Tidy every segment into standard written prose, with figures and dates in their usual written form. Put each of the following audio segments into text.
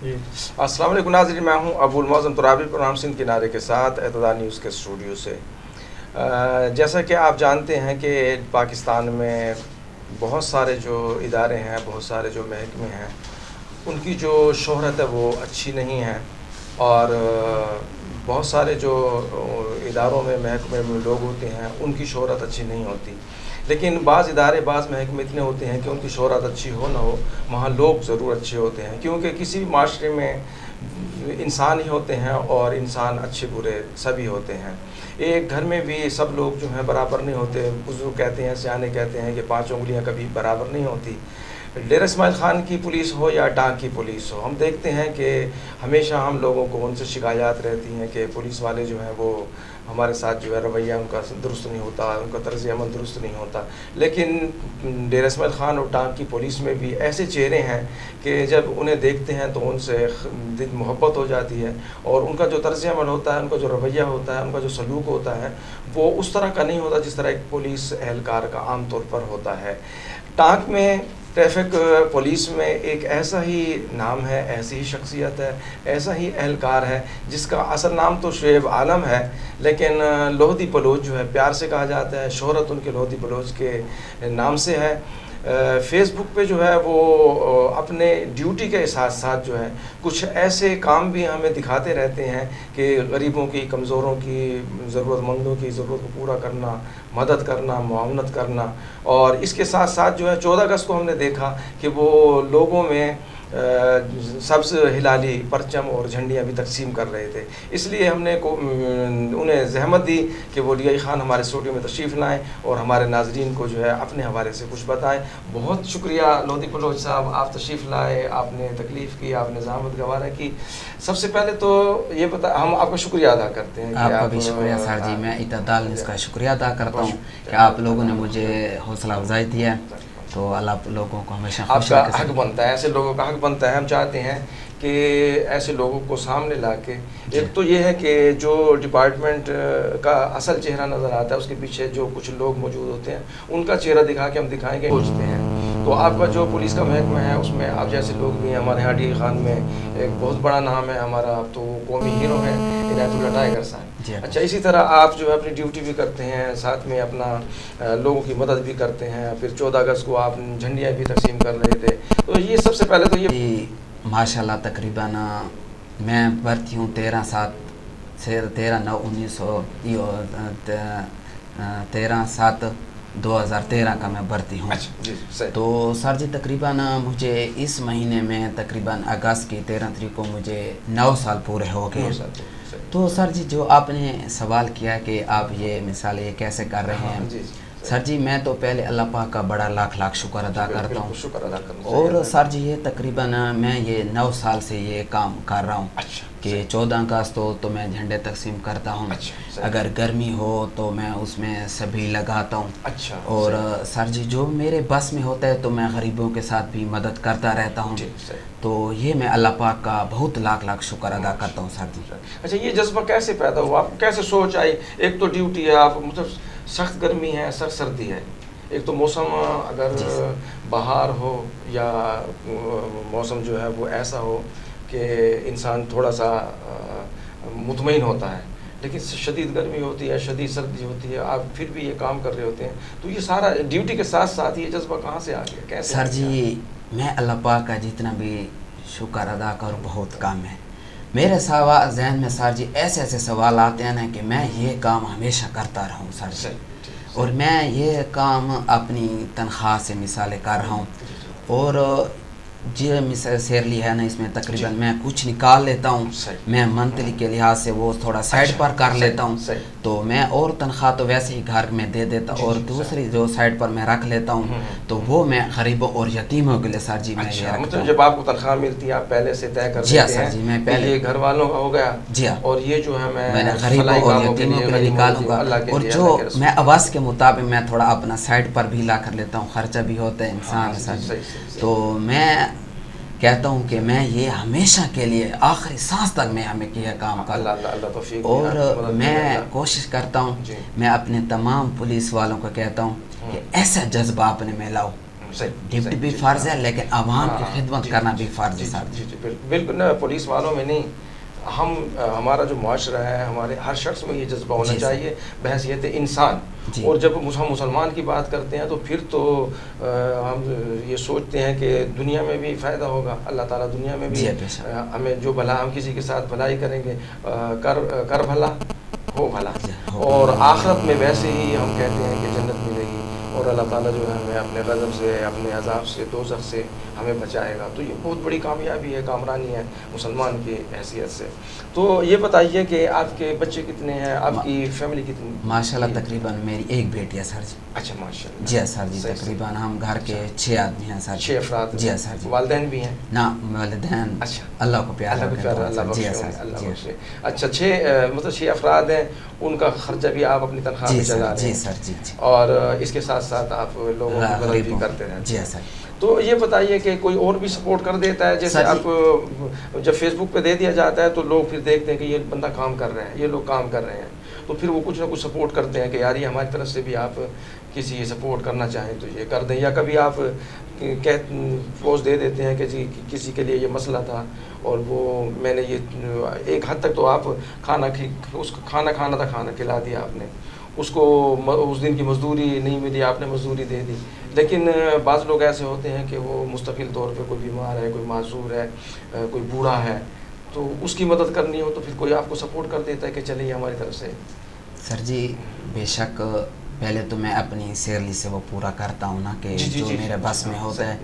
السلام علیکم ناظرین، میں ہوں ابو المعظم ترابی پروگرام سندھ کنارے کے ساتھ اعتدال نیوز کے اسٹوڈیو سے۔ جیسا کہ آپ جانتے ہیں کہ پاکستان میں بہت سارے جو ادارے ہیں، بہت سارے جو محکمے ہیں، ان کی جو شہرت ہے وہ اچھی نہیں ہے، اور بہت سارے جو اداروں میں محکمے میں لوگ ہوتے ہیں ان کی شہرت اچھی نہیں ہوتی، لیکن بعض ادارے بعض محکمے اتنے ہوتے ہیں کہ ان کی شہرت اچھی ہو نہ ہو، وہاں لوگ ضرور اچھے ہوتے ہیں، کیونکہ کسی بھی معاشرے میں انسان ہی ہوتے ہیں اور انسان اچھے برے سبھی ہوتے ہیں۔ ایک گھر میں بھی سب لوگ جو ہیں برابر نہیں ہوتے، بزرگ کہتے ہیں، سیانے کہتے ہیں کہ 5 انگلیاں کبھی برابر نہیں ہوتی۔ ڈیرہ اسماعیل خان کی پولیس ہو یا ڈاک کی پولیس ہو، ہم دیکھتے ہیں کہ ہمیشہ ہم لوگوں کو ان سے شکایات رہتی ہیں کہ پولیس والے جو ہیں وہ ہمارے ساتھ جو ہے رویہ ان کا درست نہیں ہوتا، ان کا طرز عمل درست نہیں ہوتا، لیکن ڈیرہ اسماعیل خان اور ڈاک کی پولیس میں بھی ایسے چہرے ہیں کہ جب انہیں دیکھتے ہیں تو ان سے دل محبت ہو جاتی ہے، اور ان کا جو طرز عمل ہوتا ہے، ان کا جو رویہ ہوتا ہے، ان کا جو سلوک ہوتا ہے وہ اس طرح کا نہیں ہوتا جس طرح ایک پولیس اہلکار کا عام طور پر ہوتا ہے۔ ٹانک میں ٹریفک پولیس میں ایک ایسا ہی نام ہے، ایسی ہی شخصیت ہے، ایسا ہی اہلکار ہے جس کا اصل نام تو شعیب عالم ہے، لیکن لودھی بلوچ جو ہے پیار سے کہا جاتا ہے، شہرت ان کے لودھی بلوچ کے نام سے ہے۔ فیس بک پہ جو ہے وہ اپنے ڈیوٹی کے ساتھ ساتھ جو ہے کچھ ایسے کام بھی ہمیں دکھاتے رہتے ہیں کہ غریبوں کی، کمزوروں کی، ضرورت مندوں کی ضرورت کو پورا کرنا، مدد کرنا، معاونت کرنا، اور اس کے ساتھ ساتھ جو ہے 14 اگست کو ہم نے دیکھا کہ وہ لوگوں میں سبز ہلالی پرچم اور جھنڈیاں بھی تقسیم کر رہے تھے۔ اس لیے ہم نے انہیں زحمت دی کہ وہ لیائی خان ہمارے اسٹوڈیو میں تشریف لائیں اور ہمارے ناظرین کو جو ہے اپنے حوالے سے کچھ بتائیں۔ بہت شکریہ لودھی بلوچ صاحب، آپ تشریف لائے، آپ نے تکلیف کی، آپ نے زحمت گوارا کی۔ سب سے پہلے تو یہ ہم آپ کا شکریہ ادا کرتے ہیں کہ آپ کا بھی شکریہ سر جی، میں اعتدال نیوز کا شکریہ ادا کرتا ہوں کہ آپ لوگوں نے مجھے حوصلہ افزائی دی ہے، تو اللہ لوگوں کو ہمیشہ خوش رکھے۔ رکھے۔ آپ کا حق بنتا ہے، ایسے لوگوں کا حق بنتا ہے۔ ہم چاہتے ہیں کہ ایسے لوگوں کو سامنے لا کے، ایک تو یہ ہے کہ جو ڈپارٹمنٹ کا اصل چہرہ نظر آتا ہے اس کے پیچھے جو کچھ لوگ موجود ہوتے ہیں ان کا چہرہ دکھا کے ہم دکھائیں گے سوچتے ہیں۔ تو آپ کا جو پولیس کا محکمہ ہے اس میں آپ جیسے لوگ بھی ہیں، ہمارے یہاں ڈی خان میں ایک بہت بڑا نام ہے ہمارا، تو قومی ہیرو ہیں عنایت اللہ ٹائیگر صاحب۔ اچھا، اسی طرح آپ جو ہے اپنی ڈیوٹی بھی کرتے ہیں، ساتھ میں اپنا لوگوں کی مدد بھی کرتے ہیں، پھر 14 اگست کو آپ جھنڈیاں بھی تقسیم کر رہے تھے، تو یہ سب سے پہلے تو یہ ماشاء اللہ تقریباً میں بھرتی ہوں 13/7/2013 کا میں بھرتی ہوں۔ تو سر جی تقریباً مجھے اس مہینے میں تقریباً اگست کی 13 تاریخ کو مجھے 9 سال پورے ہو گئے۔ تو سر جی جو آپ نے سوال کیا کہ آپ یہ مثال یہ کیسے کر رہے ہیں، سر جی میں تو پہلے اللہ پاک کا بڑا لاکھ لاکھ شکر ادا کرتا ہوں، اور سر جی یہ تقریباً میں یہ 9 سال سے یہ کام کر رہا ہوں کہ 14 اگست ہو تو میں جھنڈے تقسیم کرتا ہوں، اگر گرمی ہو تو میں اس میں سبھی لگاتا ہوں، اور سر جی جو میرے بس میں ہوتا ہے تو میں غریبوں کے ساتھ بھی مدد کرتا رہتا ہوں، تو یہ میں اللہ پاک کا بہت لاکھ لاکھ شکر ادا کرتا ہوں سر جی۔ اچھا، یہ جذبہ کیسے پیدا ہوا، آپ کو کیسے سوچ آئی؟ ایک تو ڈیوٹی ہے، آپ مطلب سخت گرمی ہے، سخت سردی ہے، ایک تو موسم اگر بہار ہو یا موسم جو ہے وہ ایسا ہو کہ انسان تھوڑا سا مطمئن ہوتا ہے، لیکن شدید گرمی ہوتی ہے، شدید سردی ہوتی ہے، آپ پھر بھی یہ کام کر رہے ہوتے ہیں، تو یہ سارا ڈیوٹی کے ساتھ ساتھ یہ جذبہ کہاں سے آ گیا، کیسے؟ سر جی میں اللہ پاک کا جتنا بھی شکر ادا کروں بہت کم ہے، میرے ذہن میں سر جی ایسے ایسے سوال آتے ہیں نا کہ میں یہ کام ہمیشہ کرتا رہوں سر جی، اور میں یہ کام اپنی تنخواہ سے مثالیں کر رہا ہوں، اور جی سیرلی ہے نا اس میں تقریباً میں کچھ نکال لیتا ہوں، میں منتھلی کے لحاظ سے وہ تھوڑا سائڈ پر کر لیتا ہوں، تو میں اور تنخواہ تو ویسے ہی گھر میں دے دیتا ہوں، اور دوسری جو سائڈ پر میں رکھ لیتا ہوں تو وہ میں غریبوں اور یتیموں کے لیے سر جی میں یہ رکھتا ہوں۔ جب آپ کو تنخواہ ملتی ہے آپ پہلے سے طے کر دیتے ہیں؟ سر جی میں پہلے یہ گھر والوں کا ہو گیا، جی ہاں، اور یہ جو ہے میں نے غریبوں اور یتیموں کے لیے نکالوں گا، اور جو میں آواز کے مطابق میں تھوڑا اپنا سائڈ پر بھی لا کر لیتا ہوں، خرچہ بھی ہوتا ہے انسان سر جی، تو میں کہتا ہوں کہ میں یہ ہمیشہ کے لیے آخری سانس تک میں ہمیں یہ کام کروں، اور میں کوشش کرتا ہوں، میں اپنے تمام پولیس والوں کو کہتا ہوں کہ ایسا جذبہ اپنے میں لاؤ ڈیوٹی بھی فرض ہے لیکن عوام کی خدمت کرنا بھی فرض ہے سر. جی بالکل نا. پولیس والوں میں نہیں, ہمارا جو معاشرہ ہے, ہمارے ہر شخص میں یہ جذبہ ہونا چاہیے بحیثیت انسان. اور جب ہم مسلمان کی بات کرتے ہیں تو پھر تو ہم یہ سوچتے ہیں کہ دنیا میں بھی فائدہ ہوگا, اللہ تعالیٰ دنیا میں بھی ہمیں جو بھلا, ہم کسی کے ساتھ بھلائی کریں گے, کر بھلا ہو بھلا, اور آخرت میں ویسے ہی ہم کہتے ہیں کہ جنت ملے گی, اور اللہ تعالیٰ جو ہے ہمیں اپنے غضب سے, اپنے عذاب سے, دوزخ سے ہمیں بچائے گا. تو یہ بہت بڑی کامیابی ہے, کامرانی ہے مسلمان کی حیثیت سے. تو یہ بتائیے کہ آپ کے بچے کتنے ہیں, آپ کی فیملی کتنی؟ ماشاءاللہ تقریباً میری ایک بیٹی ہے سر جی. اچھا ماشاءاللہ. جی سر جی, تقریباً ہم گھر کے 6 آدمی ہیں سر. 6 افراد. جی سر جی. والدین بھی ہیں؟ نا والدین اچھا اللہ کو پیار اللہ بخشے. اچھا 6 افراد ہیں, ان کا خرچہ بھی آپ اپنی تنخواہ میں چلا رہے ہیں؟ جی سر جی. اور اس کے ساتھ ساتھ آپ لوگوں کی مدد بھی کرتے ہیں؟ جی سر. تو یہ بتائیے کہ کوئی اور بھی سپورٹ کر دیتا ہے, جیسے آپ جب فیس بک پہ دے دیا جاتا ہے تو لوگ پھر دیکھتے ہیں کہ یہ بندہ کام کر رہا ہے, یہ لوگ کام کر رہے ہیں, تو پھر وہ کچھ نہ کچھ سپورٹ کرتے ہیں کہ یار یہ ہماری طرف سے بھی آپ کسی سپورٹ کرنا چاہیں تو یہ کر دیں, یا کبھی آپ پوسٹ دے دیتے ہیں کہ جی کسی کے لیے یہ مسئلہ تھا اور وہ میں نے یہ ایک حد تک تو آپ کھانا کھانا تھا, کھانا کھلا دیا آپ نے اس کو, اس دن کی مزدوری نہیں ملی آپ نے مزدوری دے دی. لیکن بعض لوگ ایسے ہوتے ہیں کہ وہ مستقل طور پہ کوئی بیمار ہے, کوئی معذور ہے, کوئی بوڑھا ہے, تو اس کی مدد کرنی ہو تو پھر کوئی آپ کو سپورٹ کر دیتا ہے کہ چلیے ہماری طرف سے. سر جی بے شک پہلے تو میں اپنی سیرلی سے وہ پورا کرتا ہوں نا کہ جو میرے بس میں ہوتا ہے,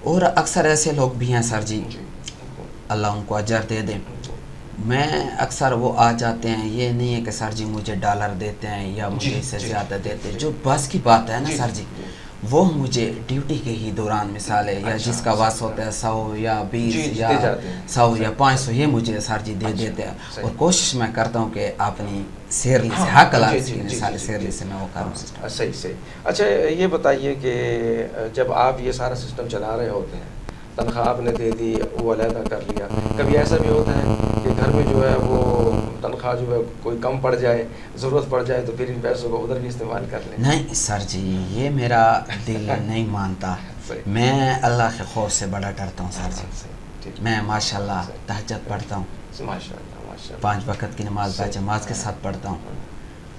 اور اکثر ایسے لوگ بھی ہیں سر جی, اللہ ان کو اجر دے دے. میں اکثر وہ آ جاتے ہیں, یہ نہیں ہے کہ سر جی مجھے ڈالر دیتے ہیں یا مجھے اس سے زیادہ دیتے ہیں, جو بس کی بات ہے نا سر جی وہ مجھے ڈیوٹی کے ہی دوران مثال ہے, یا جس کا بس ہوتا ہے 100 یا 20 یا 100 یا 500 یہ مجھے سر جی دے دیتے ہیں, اور کوشش میں کرتا ہوں کہ اپنی سیرلی سے حق لازم کی مثال سیرلی سے میں وہ کروں سسٹم. صحیح. اچھا یہ بتائیے کہ جب آپ یہ سارا سسٹم چلا رہے ہوتے ہیں, تنخواہ آپ نے دے دی, وہ علیحدہ کر لیا, کبھی ایسا بھی ہوتا ہے کہ گھر میں جو ہے وہ تنخواہ جو ہے کوئی کم پڑ جائے, ضرورت پڑ جائے تو پھر ان پیسوں کو ادھر بھی استعمال کر لیں؟ نہیں سر جی, یہ میرا دل نہیں مانتا. میں اللہ کے خوف سے بڑا ڈرتا ہوں سر جی. میں ماشاءاللہ تہجد پڑھتا ہوں, 5 وقت کی نماز باجماعت کے ساتھ پڑھتا ہوں,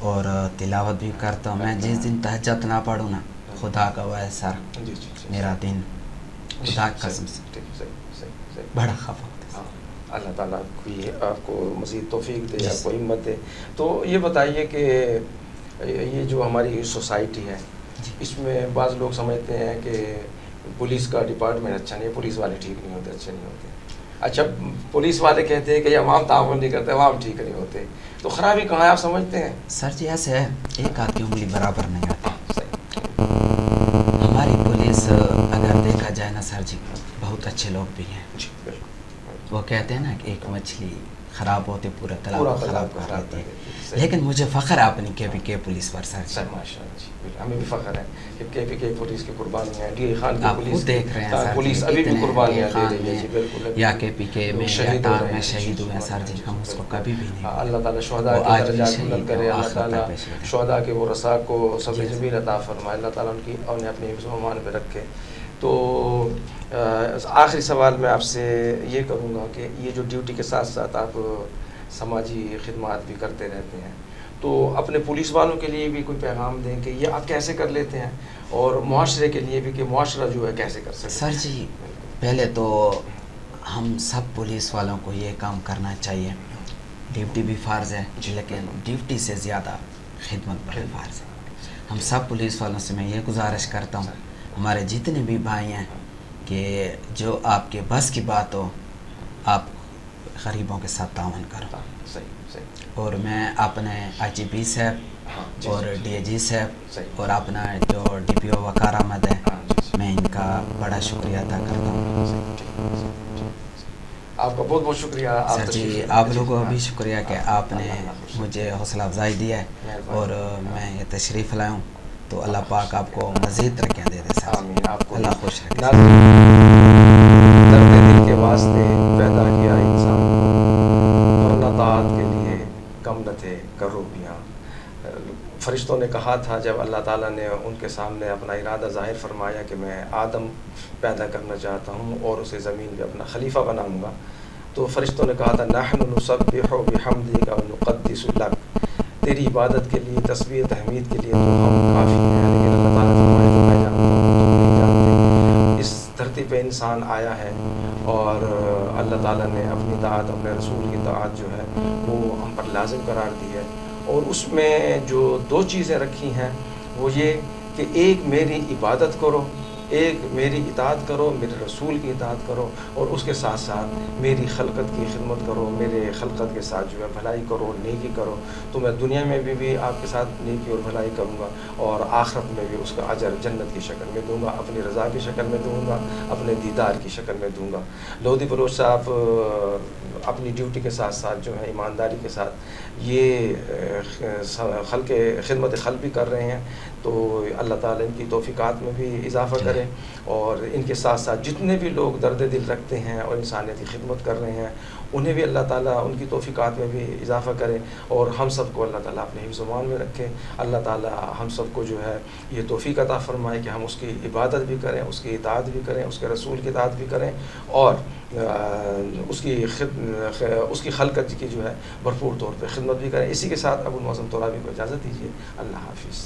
اور تلاوت بھی کرتا ہوں. میں جس دن تہجد نہ پڑھوں نا, خدا کا وہ سر میرا دن خدا کی قسم سے بڑا خفا ہوتا ہے. اللہ تعالیٰ آپ کو مزید توفیق دے, آپ کو ہمت دے. تو یہ بتائیے کہ یہ جو ہماری سوسائٹی ہے اس میں بعض لوگ سمجھتے ہیں کہ پولیس کا ڈپارٹمنٹ اچھا نہیں ہے, پولیس والے ٹھیک نہیں ہوتے, اچھے نہیں ہوتے. اچھا پولیس والے کہتے ہیں کہ یہ عوام تعاون نہیں کرتے, عوام ٹھیک نہیں ہوتے, تو خرابی کہاں ہے آپ سمجھتے ہیں؟ سر جی ایسے ہے, ایک آدھ کی انگلی برابر نہیں آتی. ہماری پولیس اگر دیکھا جائے نا سر جی بہت اچھے لوگ بھی ہیں. وہ کہتے ہیں نا کہ ایک مچھلی خراب ہوتے پورا تالاب خراب کر دیتی ہے, لیکن مجھے فخر ہے اپنی KPK پولیس پر سر جی. ہمیں بھی فخر ہے کہ KPK پولیس کی قربانیاں ہیں, ڈی خان آپ خود دیکھ رہے ہیں پولیس ابھی بھی قربانیاں دے رہی ہے. بالکل, یا KPK میں یا تار میں شہید ہوئے ہیں سر جی, ہم اس کو کبھی بھی نہیں. اللہ تعالیٰ شہداء کے درجات بلند کرے, اللہ تعالیٰ شہداء کے وہ رساء کو صبر جمیل عطا فرمائے, اللہ تعالیٰ انہیں اپنے حفظ و امان پہ رکھے. تو آخری سوال میں آپ سے یہ کروں گا کہ یہ جو ڈیوٹی کے ساتھ ساتھ آپ سماجی خدمات بھی کرتے رہتے ہیں, تو اپنے پولیس والوں کے لیے بھی کوئی پیغام دیں کہ یہ آپ کیسے کر لیتے ہیں, اور معاشرے کے لیے بھی کہ معاشرہ جو ہے کیسے کر سکتے ہیں؟ سر جی پہلے تو ہم سب پولیس والوں کو یہ کام کرنا چاہیے, ڈیوٹی بھی فرض ہے لیکن ڈیوٹی سے زیادہ خدمت بڑی فرض ہے. ہم سب پولیس والوں سے میں یہ گزارش کرتا ہوں, ہمارے جتنے بھی بھائی ہیں, کہ جو آپ کے بس کی بات ہو آپ غریبوں کے ساتھ تعاون کرو. اور میں اپنے IGP صاحب اور DIG صاحب اور اپنا جو DPO وقار احمد ہے, میں ان کا بڑا شکریہ ادا کرتا ہوں. آپ کا بہت بہت شکریہ سر جی. آپ لوگوں کا بھی شکریہ کہ آپ نے مجھے حوصلہ افزائی دیا ہے اور میں یہ تشریف لایا ہوں. تو اللہ پاک آپ کو مزید ترقیاں دے دے سر. اللہ خوش رکھے. درد دل کے واسطے پیدا کیا انسان اور نہ طاعت کے لیے کم نہ تھے کروبیاں. فرشتوں فرشتوں نے کہا تھا جب اللہ تعالیٰ نے ان کے سامنے اپنا ارادہ ظاہر فرمایا کہ میں آدم پیدا کرنا چاہتا ہوں اور اسے زمین پہ اپنا خلیفہ بناؤں گا، تو فرشتوں نے کہا تھا نحن نسبح بحمدک ونقدس لک، تیری عبادت کے لیے، تسبیح تحمید کے لیے تو ہم کافی ہیں، لیکن اللہ تعالیٰ نے فرمایا کہ میں جانتا ہوں تم نہیں جانتے۔ اس دھرتی پہ انسان آیا ہے اور اللہ تعالیٰ نے اپنی اطاعت، اپنے رسول کی اطاعت جو ہے وہ ہم پر لازم قرار دی ہے، اور اس میں جو دو چیزیں رکھی ہیں وہ یہ کہ ایک میری عبادت کرو، ایک میری اطاعت کرو، میرے رسول کی اطاعت کرو، اور اس کے ساتھ ساتھ میری خلقت کی خدمت کرو، میرے خلقت کے ساتھ جو ہے بھلائی کرو، نیکی کرو، تو میں دنیا میں بھی آپ کے ساتھ نیکی اور بھلائی کروں گا، اور آخرت میں بھی اس کا اجر جنت کی شکل میں دوں گا، اپنی رضا کی شکل میں دوں گا، اپنے دیدار کی شکل میں دوں گا۔ لودھی بلوچ صاحب اپنی ڈیوٹی کے ساتھ ساتھ جو ہے ایمانداری کے ساتھ یہ خدمت خلق بھی کر رہے ہیں، تو اللہ تعالیٰ ان کی توفیقات میں بھی اضافہ کرے، اور ان کے ساتھ ساتھ جتنے بھی لوگ درد دل رکھتے ہیں اور انسانیت کی خدمت کر رہے ہیں انہیں بھی اللہ تعالیٰ ان کی توفیقات میں بھی اضافہ کرے، اور ہم سب کو اللہ تعالیٰ اپنے حفظ و امان میں رکھے۔ اللہ تعالیٰ ہم سب کو جو ہے یہ توفیق عطا فرمائے کہ ہم اس کی عبادت بھی کریں، اس کی اطاعت بھی کریں، اس کے رسول کی اطاعت بھی کریں، اور اس کی خلقت کی جو ہے بھرپور طور پہ خدمت بھی کریں۔ اسی کے ساتھ ابو المعظم ترابی کو اجازت دیجیے، اللہ حافظ۔